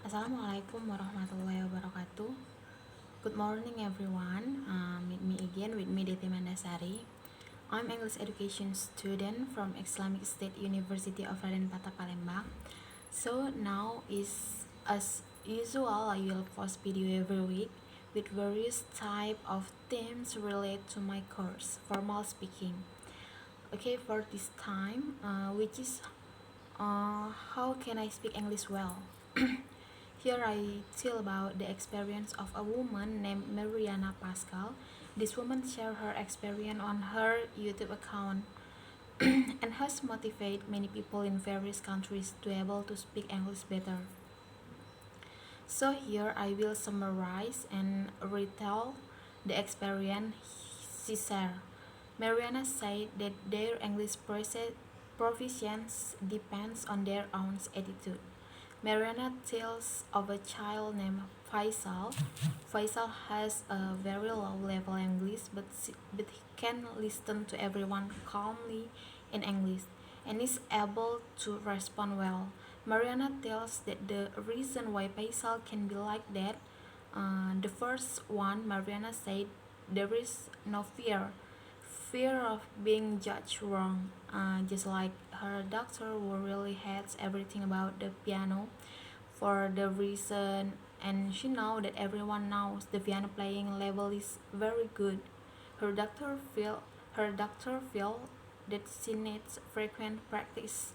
Assalamualaikum warahmatullahi wabarakatuh. Good morning, everyone. Meet me again with me, Deti Mandasari. I'm English education student from Islamic State University of Raden Pata, Palembang. So now is as usual, I will post video every week with various type of themes related to my course, formal speaking. Okay, for this time, which is how can I speak English well? Here I tell about the experience of a woman named Mariana Pascal. This woman shared her experience on her YouTube account and has motivated many people in various countries to be able to speak English better. So here I will summarize and retell the experience she shared. Mariana said that their English proficiency depends on their own attitude. Mariana tells of a child named Faisal. Faisal has a very low level English, but he can listen to everyone calmly in English and is able to respond well. Mariana tells that the reason why Faisal can be like that, the first one, Mariana said, there is no fear of being judged wrong, just like her doctor who really hates everything about the piano for the reason, and she know that everyone knows the piano playing level is very good. Her doctor feel that she needs frequent practice.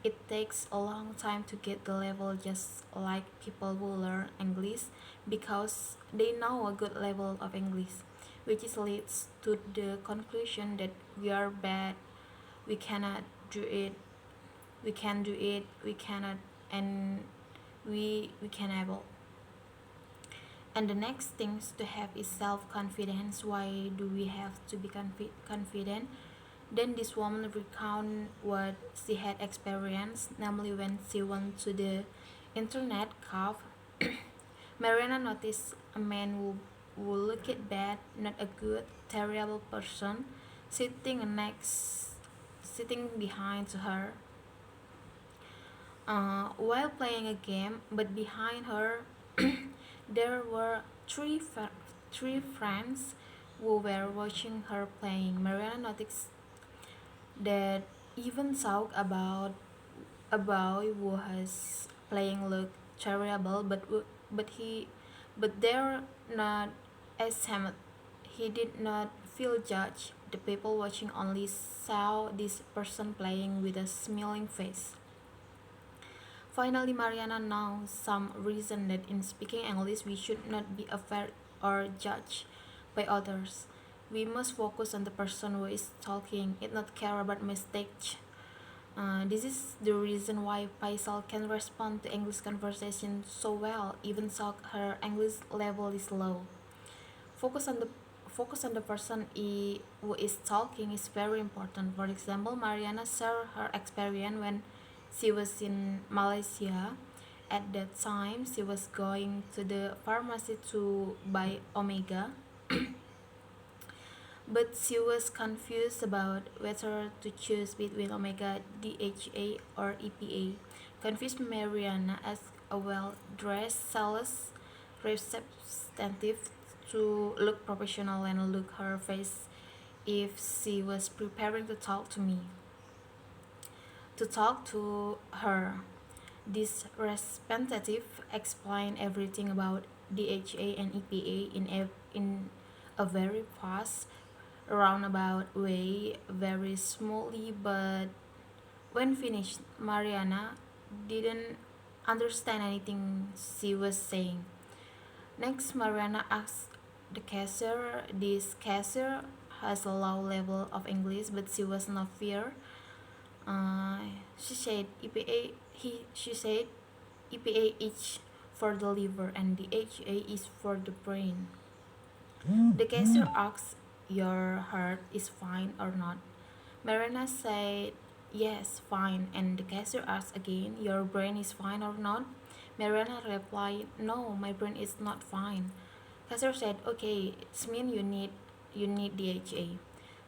It takes a long time to get the level, just like people who learn English because they know a good level of English, which is leads to the conclusion that we are bad, we cannot do it, we can do it, we cannot, and we can able. And the next things to have is self-confidence. Why do we have to be confident? Then this woman recount what she had experienced, namely when she went to the internet cafe. Mariana noticed a man who looked bad, not a good, terrible person, sitting behind to her while playing a game, but behind her there were three friends who were watching her playing. Mariana noticed that even talk about a boy who was playing looked terrible, but they're not ashamed. He did not feel judged. The people watching only saw this person playing with a smiling face. Finally, Mariana knows some reason that in speaking English we should not be afraid or judged by others. We must focus on the person who is talking and not care about mistakes. This is the reason why Faisal can respond to English conversation so well, even though her English level is low. Focus on the focus on the person who is talking is very important. For example, Mariana shared her experience when she was in Malaysia. At that time, she was going to the pharmacy to buy Omega, but she was confused about whether to choose between Omega DHA or EPA. Confused Mariana asked a well-dressed sales representative to look professional and look her face if she was preparing to talk to me. To talk to her, this representative explained everything about DHA and EPA in a very fast, roundabout way, very smoothly, but when finished, Mariana didn't understand anything she was saying. Next, Mariana asked the cashier. This cashier has a low level of English, but she was not fear. Uh, she said EPA is for the liver and DHA is for the brain. The cashier asked, "Your heart is fine or not?" Marina said, "Yes, fine." And the cashier asked again, "Your brain is fine or not?" Marina replied, "No, my brain is not fine." Cashier said, "Okay, it means you need DHA."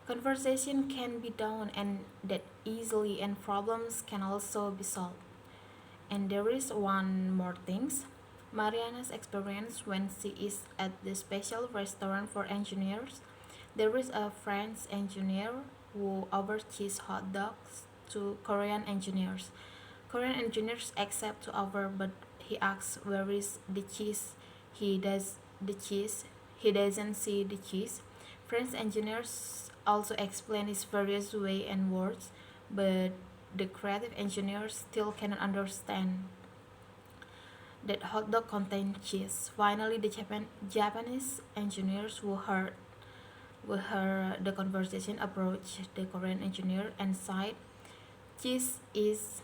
Conversation can be done and that easily, and problems can also be solved. And there is one more thing. Mariana's experience when she is at the special restaurant for engineers. There is a French engineer who oversees hot dogs to Korean engineers. Korean engineers accept to offer, but he asks where is the cheese. He does the cheese. He doesn't see the cheese. French engineers also explain his various way and words, but the creative engineers still cannot understand that hot dog contains cheese. Finally, the Japanese engineers who heard the conversation approached the Korean engineer and said, cheese is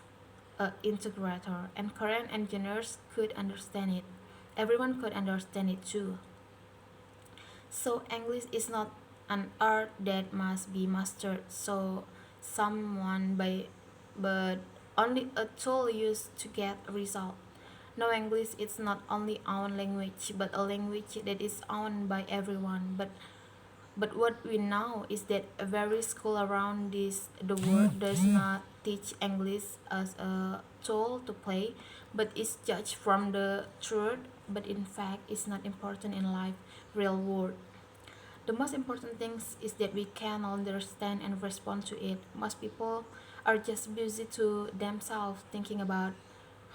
a integrator, and Korean engineers could understand it. Everyone could understand it too. So English is not an art that must be mastered so someone by but only a tool used to get a result. No, English is not only own language but a language that is owned by everyone. But what we know is that every school around the world does not teach English as a tool to play, but is judged from the truth. But in fact, it's not important in life, real world. The most important thing is that we can understand and respond to it. Most people are just busy to themselves thinking about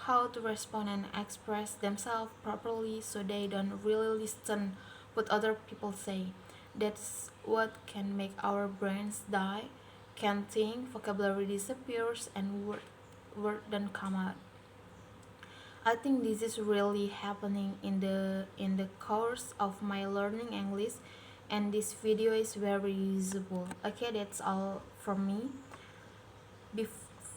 how to respond and express themselves properly so they don't really listen what other people say. That's what can make our brains die, can't think, vocabulary disappears, and word don't come out. I think this is really happening in the course of my learning English, and this video is very usable. Okay, that's all from me.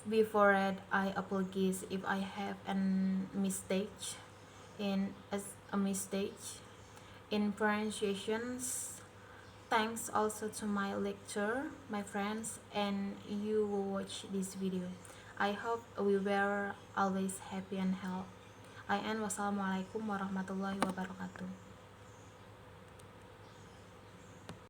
Before that, I apologize if I have a mistake in as a mistake in pronunciations. Thanks also to my lecturer, my friends, and you who watch this video. I hope we were always happy and healthy. I end. Wassalamualaikum warahmatullahi wabarakatuh.